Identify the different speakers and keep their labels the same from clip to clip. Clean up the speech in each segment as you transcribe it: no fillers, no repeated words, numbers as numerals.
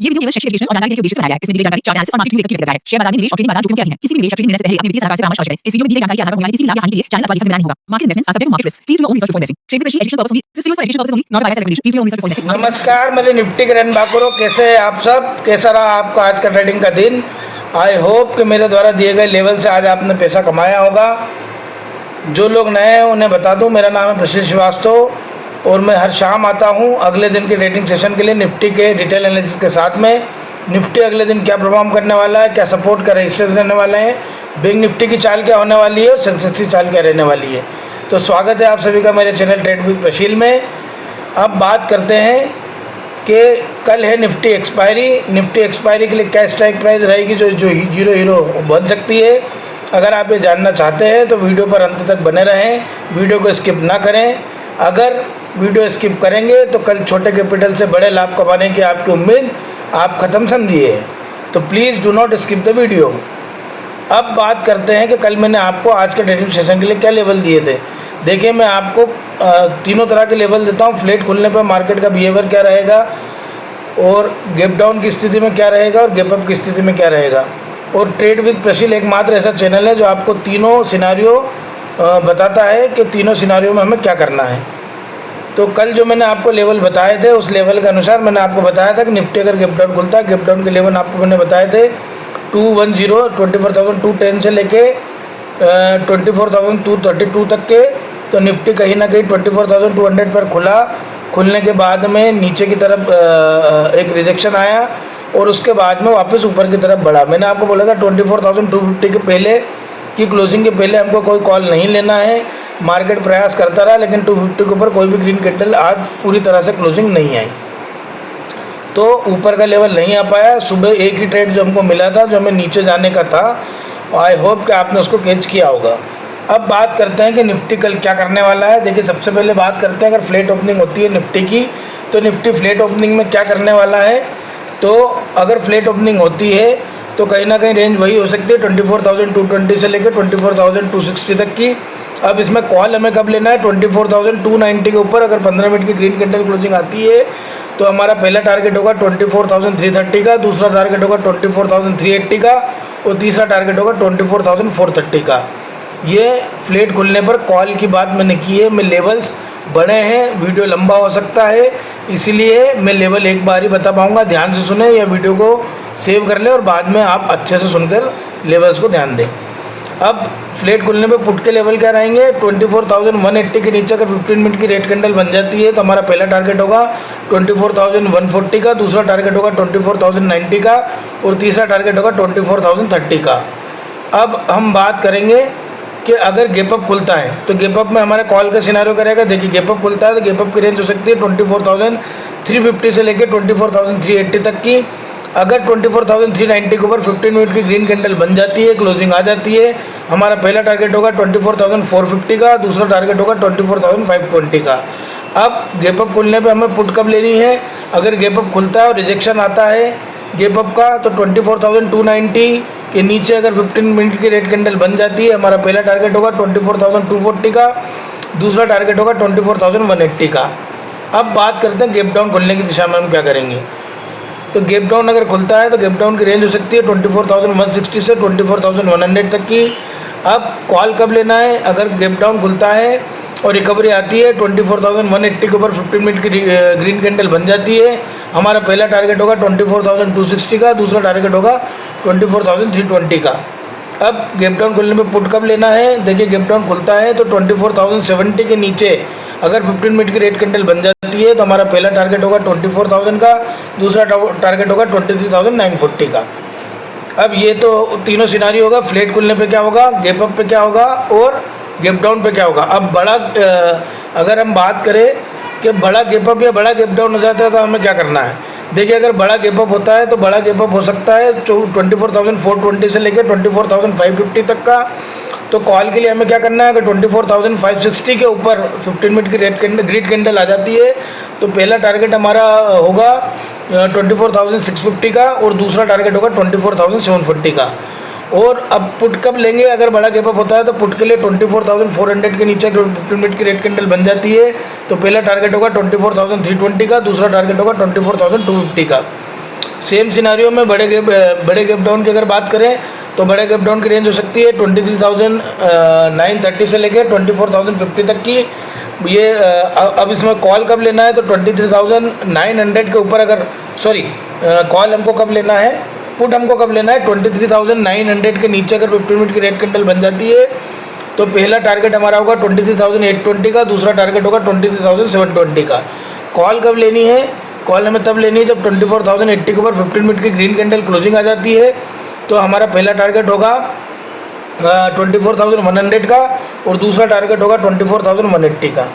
Speaker 1: ये वीडियो केवल शैक्षिक एजुकेशन और जानकारी के उद्देश्य से बनाया गया है। इसमें दी गई जानकारी चार्ट एनालिसिस और मार्केट व्यक्ति व्यक्त है। शेयर बाजार में निवेश और ट्रेडिंग बाजार जोखिम क्या है? किसी भी निवेश या ट्रेडिंग निर्णय से पहले अपने वित्तीय सलाहकार से परामर्श आवश्यक है। इस वीडियो में दी गई जानकारी के आधार पर होने वाले किसी भी लाभ या हानि के लिए चैनल अथवा लिखा नहीं होगा। Market investments are subject to market risk. Please do your own research before investing. Trading with education purpose only. This video for education purpose only, not buy recommendation. Please do your own research before investing.
Speaker 2: नमस्कार, मेरे Nifty के run बाकुरो, कैसे हैं आप सब? कैसा रहा आपका आज का ट्रेडिंग का दिन? आई होप कि मेरे द्वारा दिए गए लेवल से आज आपने पैसा कमाया होगा। जो लोग नए हैं उन्हें बता दूं, मेरा नाम है प्रशिद श्रीवास्तव और मैं हर शाम आता हूं अगले दिन के ट्रेडिंग सेशन के लिए निफ्टी के डिटेल एनालिसिस के साथ में। निफ्टी अगले दिन क्या परफॉर्म करने वाला है, क्या सपोर्ट का रजिस्टर्स रहने वाले हैं, बैंक निफ्टी की चाल क्या होने वाली है और सेंसेक्स की चाल क्या रहने वाली है। तो स्वागत है आप सभी का मेरे चैनल ट्रेड विद प्रशील में। अब बात करते हैं कि कल है निफ्टी एक्सपायरी। निफ्टी एक्सपायरी के लिए क्या स्ट्राइक प्राइस रहेगी जो जीरो हीरो बन सकती है। अगर आप ये जानना चाहते हैं तो वीडियो पर अंत तक बने रहें, वीडियो को स्किप ना करें। अगर वीडियो स्किप करेंगे तो कल छोटे कैपिटल से बड़े लाभ कमाने की आपकी उम्मीद आप ख़त्म समझिए। तो please do not skip the video. अब बात करते हैं कि कल मैंने आपको आज के ट्रेडिंग सेशन के लिए क्या लेवल दिए थे। देखिए, मैं आपको तीनों तरह के लेवल देता हूँ। फ्लैट खुलने पर मार्केट का बिहेवियर क्या रहेगा और गैप डाउन की स्थिति में क्या रहेगा और गैप अप की स्थिति में क्या रहेगा। और ट्रेड विद प्रशील एकमात्र ऐसा चैनल है जो आपको तीनों सिनारियो बताता है कि तीनों सिनारियो में हमें क्या करना है। तो कल जो मैंने आपको लेवल बताए थे उस लेवल के अनुसार मैंने आपको बताया था कि निफ्टी अगर गैप डाउन खुलता है, गैप डाउन के लेवल आपको मैंने बताए थे 24,210 से लेके 24,232 तक के। तो निफ्टी कहीं ना कहीं 24,200 पर खुला। खुलने के बाद में नीचे की तरफ एक रिजेक्शन आया और उसके बाद में वापस ऊपर की तरफ बढ़ा। मैंने आपको बोला था 24,250 के पहले की क्लोजिंग के पहले हमको कोई कॉल नहीं लेना है। मार्केट प्रयास करता रहा लेकिन 250 के ऊपर कोई भी ग्रीन कैंडल आज पूरी तरह से क्लोजिंग नहीं आई, तो ऊपर का लेवल नहीं आ पाया। सुबह एक ही ट्रेड जो हमको मिला था, जो हमें नीचे जाने का था, आई होप कि आपने उसको कैच किया होगा। अब बात करते हैं कि निफ्टी कल क्या करने वाला है। देखिए, सबसे पहले बात करते हैं अगर फ्लैट ओपनिंग होती है निफ्टी की, तो निफ्टी फ्लैट ओपनिंग में क्या करने वाला है। तो अगर फ्लैट ओपनिंग होती है तो कहीं ना कहीं रेंज वही हो सकती है 24,220 से लेकर 24,260 तक की। अब इसमें कॉल हमें कब लेना है, 24,290 के ऊपर अगर 15 मिनट की ग्रीन कैंडल क्लोजिंग आती है तो हमारा पहला टारगेट होगा 24,330 का, दूसरा टारगेट होगा 24,380 का और तीसरा टारगेट होगा 24,430 का। ये फ्लैट खुलने पर कॉल की बात मैंने की है। मैं लेवल्स बड़े हैं, वीडियो लंबा हो सकता है, इसीलिए मैं लेवल एक बार ही बता पाऊँगा। ध्यान से सुने या वीडियो को सेव कर लें और बाद में आप अच्छे से सुनकर लेवल्स को ध्यान दें। अब फ्लैट खुलने पे पुट के लेवल क्या रहेंगे, 24,180 के नीचे अगर 15 मिनट की रेड कैंडल बन जाती है तो हमारा पहला टारगेट होगा 24,140 का, दूसरा टारगेट होगा 24,090 का और तीसरा टारगेट होगा 24,030 का। अब हम बात करेंगे कि अगर गैप अप खुलता है तो गैप अप में हमारे कॉल का सिनारियो करेगा। देखिए, गैप अप खुलता है तो गैप अप की रेंज हो सकती है 24,350 से लेकर 24,380 तक की। अगर 24,390 के ऊपर 15 मिनट की ग्रीन कैंडल बन जाती है, क्लोजिंग आ जाती है, हमारा पहला टारगेट होगा 24,450 का, दूसरा टारगेट होगा 24,520 का। अब गैप अप खुलने पे हमें पुट कब लेनी है। अगर गैप अप खुलता है और रिजेक्शन आता है गैप अप का तो 24,290 के नीचे अगर 15 मिनट की रेड कैंडल बन जाती है, हमारा पहला टारगेट होगा 24,240 का, दूसरा टारगेट होगा 24,180 का। अब बात करते हैं गैप डाउन खुलने की दिशा में हम क्या करेंगे। तो गैप डाउन अगर खुलता है तो गैप डाउन की रेंज हो सकती है 24,160 से 24,100 तक की। अब कॉल कब लेना है, अगर गैप डाउन खुलता है और रिकवरी आती है 24,180 के ऊपर 15 मिनट की ग्रीन कैंडल बन जाती है, हमारा पहला टारगेट होगा 24,260 का, दूसरा टारगेट होगा 24,320 का। अब गैप डाउन खुलने में पुट कब लेना है। देखिए, गैप डाउन खुलता है तो 24,070 के नीचे अगर 15 मिनट की रेड कैंडल बन जाती है तो हमारा पहला टारगेट होगा 24,000 का, दूसरा टारगेट होगा 23,940 का। अब ये तो तीनों सिनारी होगा। फ्लैट खुलने पे क्या होगा, गैप अप पे क्या होगा और गैप डाउन पे क्या होगा। अब बड़ा अगर हम बात करें कि बड़ा गैप अप या बड़ा गैप डाउन हो जाता है तो हमें क्या करना है। देखिए, अगर बड़ा गैप अप होता है तो बड़ा गैप अप हो सकता है 24,420 से लेकर 24,550 तक का। तो कॉल के लिए हमें क्या करना है, अगर 24,560 के ऊपर 15 मिनट की ग्रीन कैंडल आ जाती है तो पहला टारगेट हमारा होगा 24,650 का और दूसरा टारगेट होगा 24,740 का। और अब पुट कब लेंगे, अगर बड़ा गैप अप होता है तो पुट के लिए 24,400 के नीचे 15 मिनट की रेड कैंडल बन जाती है तो पहला टारगेट होगा 24,320 का, दूसरा टारगेट होगा 24,250 का। सेम सिनारियो में बड़े गैप डाउन की अगर बात करें तो बड़े गैप डाउन की रेंज हो सकती है 23,930 से लेकर 24,050 तक की। ये अब इसमें कॉल कब लेना है तो 23,900 के ऊपर अगर कॉल हमको कब लेना है, पुट हमको कब लेना है 23,900 के नीचे अगर 15 मिनट की रेड कैंडल बन जाती है तो पहला टारगेट हमारा होगा 23,820 का, दूसरा टारगेट होगा 23,720 का। कॉल कब लेनी है, कॉल हमें तब लेनी है जब 24,080 के ऊपर 15 मिनट की ग्रीन कैंडल क्लोजिंग आ जाती है। तो हमारा पहला टारगेट होगा 24,100 का और दूसरा टारगेट होगा 24,180 का।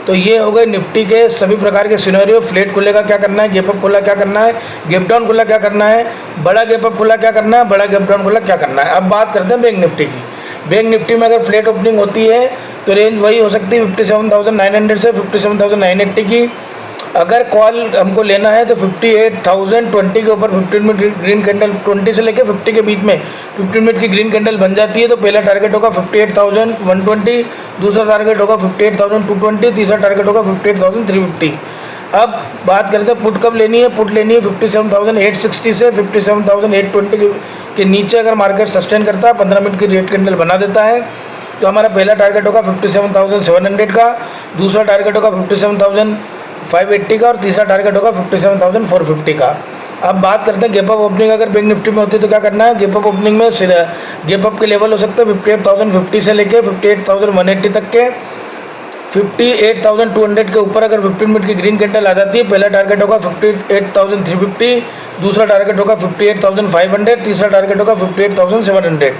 Speaker 2: तो ये हो गए निफ्टी के सभी प्रकार के सिनेरियो। फ्लैट खुलेगा क्या करना है, गैप अप खुला क्या करना है, गैप डाउन खुला क्या करना है, बड़ा गैप अप खुला क्या करना है, बड़ा गैप डाउन खुला क्या करना है। अब बात करते हैं बैंक निफ्टी की। बैंक निफ्टी में अगर फ्लैट ओपनिंग होती है तो रेंज वही हो सकती है 57,900 से 57,980 की। अगर कॉल हमको लेना है तो 58,020 के ऊपर 15 मिनट ग्रीन कैंडल 20 से लेकर 50 के बीच में 15 मिनट की ग्रीन कैंडल बन जाती है तो पहला टारगेट होगा 58,120, दूसरा टारगेट होगा 58,220, तीसरा टारगेट होगा 58,350। अब बात करते हैं पुट कब लेनी है। पुट लेनी है 57,860 से 57,820 के नीचे अगर मार्केट सस्टेन करता है 15 मिनट की रेड कैंडल बना देता है तो हमारा पहला टारगेट होगा 57,700 का, दूसरा टारगेट होगा 57,580 का और तीसरा टारगेट होगा 57,450 का। अब बात करते हैं गैप अप ओपनिंग अगर बैंक निफ्टी में होती है तो क्या करना है। गैप अप ओपनिंग में गैप अप के लेवल हो सकते हैं 58,050 से लेके 58,180 तक के। 58,200 के ऊपर अगर 15 मिनट की ग्रीन कैंडल आ जाती है पहला टारगेट होगा 58,350, दूसरा टारगेट होगा 58,500, तीसरा टारगेट होगा 58,700।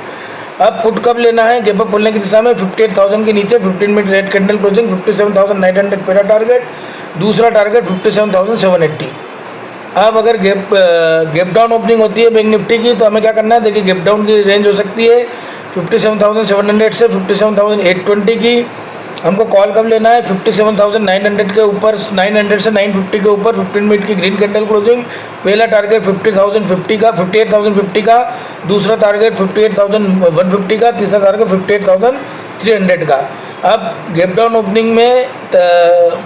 Speaker 2: अब पुट कब लेना है गैप अप खोलने की दिशा में 58,000 के नीचे 15 मिनट रेड कैंडल क्लोजिंग 57,900 पहला टारगेट, दूसरा टारगेट 57,780। अब अगर गैप डाउन ओपनिंग होती है बैंक निफ्टी की तो हमें क्या करना है। देखिए गैप डाउन की रेंज हो सकती है 57,700 से 57,820 की। हमको कॉल कब लेना है 57,900 के ऊपर 900 से 950 के ऊपर 15 मिनट की ग्रीन कैंडल क्लोजिंग पहला टारगेट 58,050 का, दूसरा टारगेट 58,150 का, तीसरा टारगेट 58,300 का। अब गैप डाउन ओपनिंग में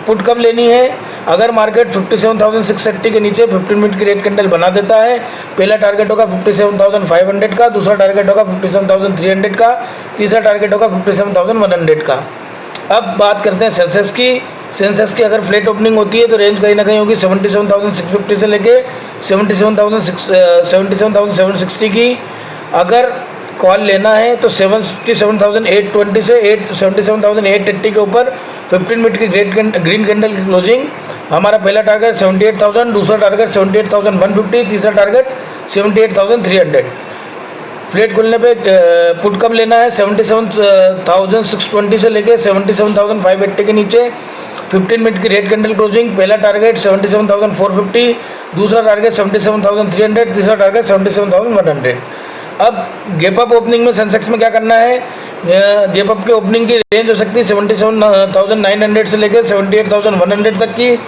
Speaker 2: पुट कब लेनी है। अगर मार्केट 57,680 के नीचे 15 मिनट की रेड कैंडल बना देता है पहला टारगेट होगा 57,500 का, दूसरा टारगेट होगा 57,300 का, तीसरा टारगेट होगा 57,100 का। अब बात करते हैं सेंसेक्स की। सेंसेक्स की अगर फ्लैट ओपनिंग होती है तो रेंज कहीं ना कहीं होगी 77,650 से लेके 77,760 की। अगर कॉल लेना है तो 77,820 से 77,880 के ऊपर 15 मिनट की ग्रीन कैंडल की क्लोजिंग हमारा पहला टारगेट 78,000, दूसरा टारगेट 78,150, तीसरा टारगेट 78,300। फ्लैट खुलने पे पुट कब लेना है 77,620 से लेके 77,580 के नीचे 15 मिनट की रेड कैंडल क्लोजिंग पहला टारगेट 77,450, दूसरा टारगेट 77,300, तीसरा टारगेट 77,100। अब गैप अप ओपनिंग में सेंसेक्स में क्या करना है। गैप अप के ओपनिंग की रेंज हो सकती है 77,900 से लेकर 78,100 तक की।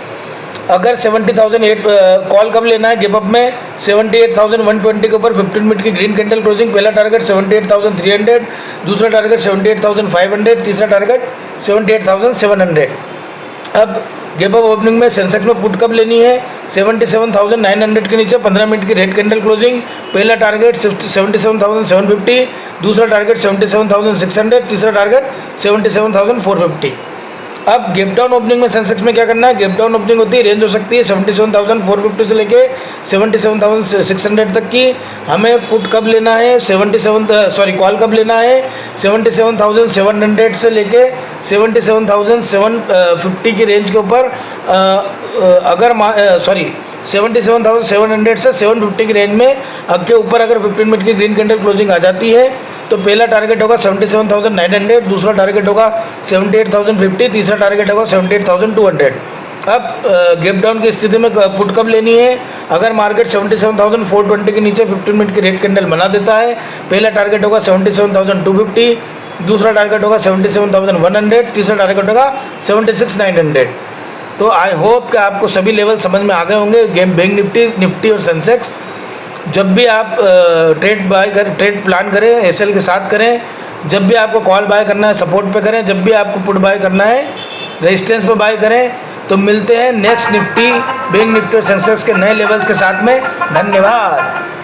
Speaker 2: अगर 70,008 कॉल कब लेना है गैप अप में 78,120 के ऊपर 15 मिनट की ग्रीन कैंडल क्लोजिंग पहला टारगेट 78,300, दूसरा टारगेट 78,500, तीसरा टारगेट 78,700। अब गैप अप ओपनिंग में सेंसेक्स में पुट कब लेनी है 77,900 के नीचे 15 मिनट की रेड कैंडल क्लोजिंग पहला टारगेट 77,750, दूसरा टारगेट 77,600, तीसरा टारगेट 77,450। अब गैप डाउन ओपनिंग में सेंसेक्स में क्या करना है। गैप डाउन ओपनिंग होती है रेंज हो सकती है 77,450 से लेके 77,600 तक की। हमें पुट कब लेना है कॉल कब लेना है 77,700 से लेके 77,750 की रेंज के ऊपर। अगर 77,700 से 750 की रेंज में के ऊपर अगर 15 मिनट की ग्रीन कैंडल क्लोजिंग आ जाती है तो पहला टारगेट होगा 77,900, दूसरा टारगेट होगा 78,050, तीसरा टारगेट होगा 78,200। अब गैप डाउन की स्थिति में पुट कब लेनी है। अगर मार्केट 77,420 के नीचे 15 मिनट की रेड कैंडल बना देता है पहला टारगेट होगा 77,250, दूसरा टारगेट होगा 77,100, तीसरा टारगेट होगा 76,900। तो आई होप कि आपको सभी लेवल समझ में आ गए होंगे। बैंक निफ्टी और सेंसेक्स जब भी आप ट्रेड प्लान करें एसएल के साथ करें। जब भी आपको कॉल बाय करना है सपोर्ट पे करें, जब भी आपको पुट बाय करना है रेजिस्टेंस पे बाय करें। तो मिलते हैं नेक्स्ट निफ्टी, बैंक निफ्टी और सेंसेक्स के नए लेवल्स के साथ में। धन्यवाद।